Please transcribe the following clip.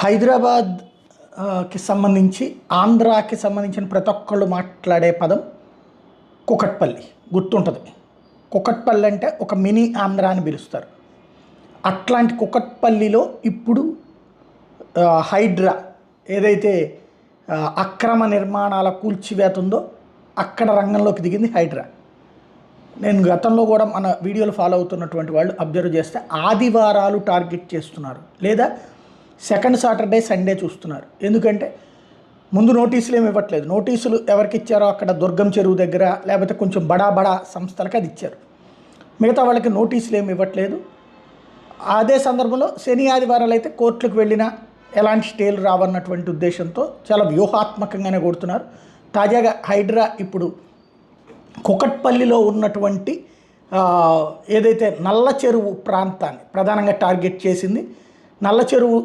హైదరాబాద్ కి సంబంధించి ఆంధ్రాకి సంబంధించిన ప్రతి ఒక్కళ్ళు మాట్లాడే పదం కుకట్పల్లి గుర్తుంటుంది. కుకట్పల్లి అంటే ఒక మినీ ఆంధ్ర అని పిలుస్తారు. అట్లాంటి కుకట్పల్లిలో ఇప్పుడు హైడ్రా ఏదైతే అక్రమ నిర్మాణాల కూల్చివేత ఉందో అక్కడ రంగంలోకి దిగింది హైడ్రా. నేను గతంలో కూడా మన వీడియోలు ఫాలో అవుతున్నటువంటి వాళ్ళు అబ్జర్వ్ చేస్తే ఆదివారాలు టార్గెట్ చేస్తున్నారు, లేదా సెకండ్ సాటర్డే సండే చూస్తున్నారు. ఎందుకంటే ముందు నోటీసులు ఏమి ఇవ్వట్లేదు. నోటీసులు ఎవరికి ఇచ్చారో అక్కడ దుర్గం చెరువు దగ్గర లేకపోతే కొంచెం బడా సంస్థలకి అది ఇచ్చారు. మిగతా వాళ్ళకి నోటీసులు ఏమి ఇవ్వట్లేదు. అదే సందర్భంలో శని ఆదివారాలు అయితే కోర్టులకు వెళ్ళినా ఎలాంటి స్టేలు రావన్నటువంటి ఉద్దేశంతో చాలా వ్యూహాత్మకంగానే కొడుతున్నారు. తాజాగా హైడ్రా ఇప్పుడు కుకట్పల్లిలో ఉన్నటువంటి ఏదైతే నల్ల చెరువు ప్రాంతాన్ని ప్రధానంగా టార్గెట్ చేసింది. నల్ల చెరువు